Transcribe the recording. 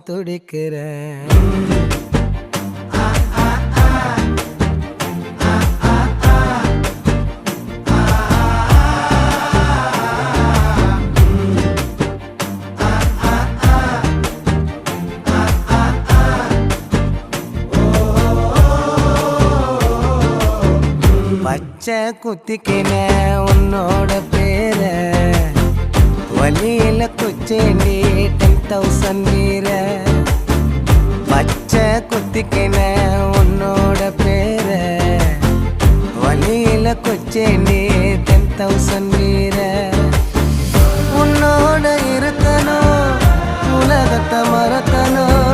துடிக்கிறேன். பச்சை குத்திக்கின உன்னோட பேர வலியில குச்சேண்டி 10,000 வீர. பச்சை குத்திக்கின உன்னோட பேர வலியில குச்சேண்டி 10,000 வீர. உன்னோட இருக்கணும், உலகத்தை மறக்கணும்,